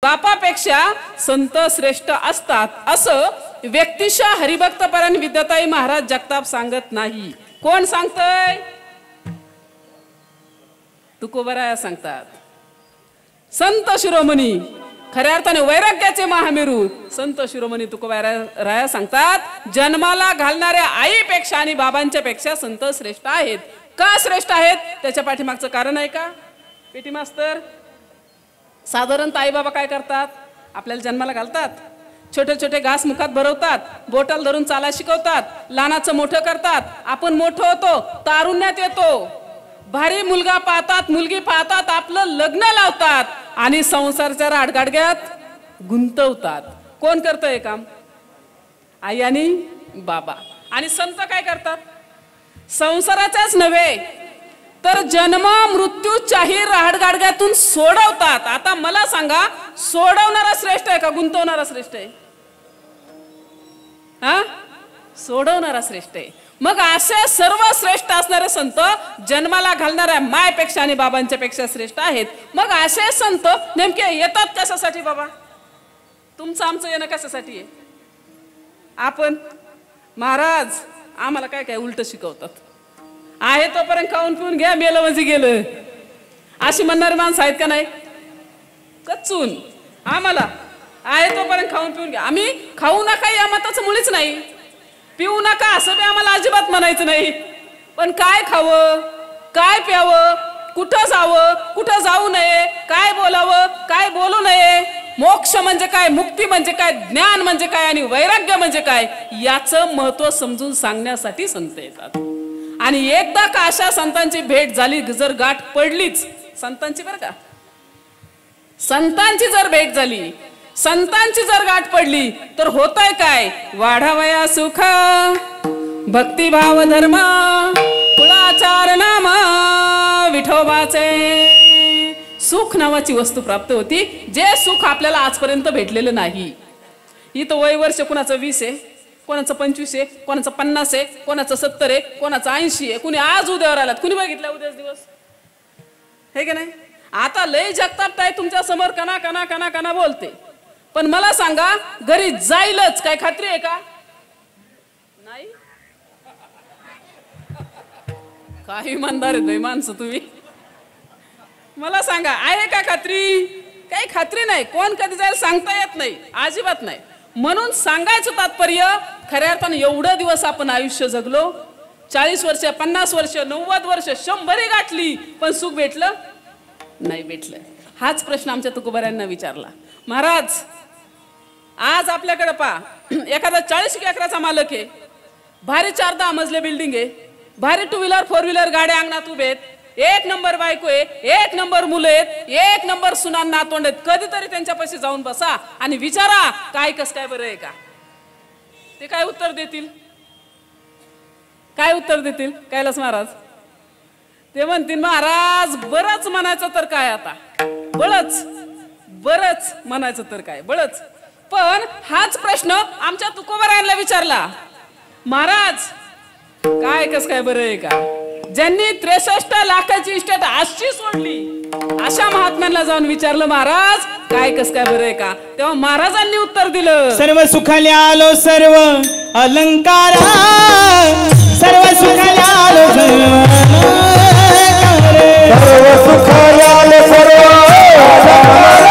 बापापेक्षा संत श्रेष्ठ असतात असं व्यक्तिशः हरिभक्त परायण विद्याताई महाराज जगताप सांगत नाही. कोण सांगतय? तुकोबराया सांगतात. संत शिरोमणी खऱ्या अर्थाने वैराग्याचे महामेरू संत शिरोमणी तुकोबराया सांगतात, जन्माला घालणाऱ्या आईपेक्षा आणि बाबांच्या पेक्षा संत श्रेष्ठ आहेत. का श्रेष्ठ आहेत? त्याच्या पाठीमागचं कारण आहे का पेटी मास्तर? साधारणतः आई बाबा काय करतात? आपल्याला जन्माला घालतात, छोटे छोटे घास मुखात भरवतात, बोटाल धरून चाला शिकवतात, लहानाचं मोठं करतात, आपण मोठं होतो, तारुण्यात येतो, भारी मुलगा पाहतात, मुलगी पाहतात, आपलं लग्न लावतात आणि संसाराच्या राडगाडग्यात गुंतवतात. कोण करतं हे काम? आई आणि बाबा. आणि संत काय करतात? संसाराच्याच नव्हे तर जन्म मृत्यूच्याही राडगाडग्यातून सोडवतात. आता मला सांगा, सोडवणारा श्रेष्ठ आहे का गुंतवणारा श्रेष्ठ आहे? हा, सोडवणारा श्रेष्ठ आहे. मग असे सर्व श्रेष्ठ असणारे संत जन्माला घालणाऱ्या मायपेक्षा आणि बाबांच्या पेक्षा श्रेष्ठ आहेत. मग असे संत नेमके येतात कशासाठी बाबा? तुमचं आमचं येणं कशासाठी आहे? आपण महाराज आम्हाला काय काय उलट शिकवतात. आहे तोपर्यंत खाऊन पिऊन घ्या, मेलं म्हणजे गेलं, अशी म्हणणारी माणसं आहेत का नाही? कच्चून आम्हाला आहे तोपर्यंत खाऊन पिऊन घ्या. आम्ही खाऊ नका या मताचं मुळीच नाही, पिऊ नका असं बी आम्हाला अजिबात म्हणायचं नाही. पण काय खावं, काय प्यावं, कुठं जावं, कुठं जाऊ नये, काय बोलावं, काय बोलू नये, मोक्ष म्हणजे काय, मुक्ती म्हणजे काय, ज्ञान म्हणजे काय आणि वैराग्य म्हणजे काय, याचं महत्व समजून सांगण्यासाठी संत येतात. आणि एकदा का अशा संतांची भेट झाली, जर गाठ पडलीच संतांची, बरं का, संतांची जर भेट झाली, संतांची जर गाठ पडली तर होतंय काय? वाढावया सुख भक्तिभाव धर्म कुळाचार नाम विठोबाचे. सुख नावाची वस्तू प्राप्त होती, जे सुख आपल्याला आजपर्यंत भेटलेलं नाही. इथं वय वर्ष कोणाचं 20 आहे, कोणाचं 25 आहे, कोणाचं 50 आहे, कोणाचं 70 आहे, कोणाचं 80 आहे, कुणी आज उद्यावर आलात, कुणी बघितलं उद्याच दिवस, हे का नाही? आता लय जगताप तुमच्या समोर कना कना कना कना बोलते, पण मला सांगा घरी जाईलच काय खात्री आहे का? नाही. काही इमानदार आहे माणसं तुम्ही, मला सांगा आहे का खात्री? काही खात्री नाही. कोण कधी जाईल सांगता येत नाही, अजिबात नाही. म्हणून सांगायचं तात्पर्य, खऱ्या अर्थाने एवढं दिवस आपण आयुष्य जगलो, 40 वर्ष, 50 वर्ष, 90 वर्ष, 100 गाठली, पण सुख भेटलं नाही? भेटलं. हाच प्रश्न आमच्या तुकोबरायांना विचारला. महाराज आज आपल्याकडे पहा, एखादा 40 एकराचा मालक आहे, भारी 4-10 मजले बिल्डिंग आहे, भारी 2 व्हीलर 4 व्हीलर गाड्या अंगणात उभे आहेत, 1 नंबर बायको आहे, 1 नंबर मुलं आहेत, 1 नंबर सुनान नातवंड आहेत. कधीतरी त्यांच्यापाशी जाऊन बसा आणि विचारा काय कस काय बरं आहे का? ते काय उत्तर देतील? काय उत्तर देतील कैलास महाराज? ते म्हणतील महाराज बरंच म्हणायचं तर काय, आता बळच, बरंच म्हणायचं तर काय, बळच. पण हाच प्रश्न आमच्या तुकोबरायांना विचारला, महाराज काय कस काय बरं आहे का? ज्यांनी 63 लाखाची इस्टेट अशी सोडली अशा महात्म्यांना जाऊन विचारलं, महाराज काय कस काय बरं आहे का? तेव्हा महाराजांनी उत्तर दिलं, सर्व सुखाले आलो सर्व अलंकार, सर्व सुखाले आलो सर्व सुखाले आलो सर्व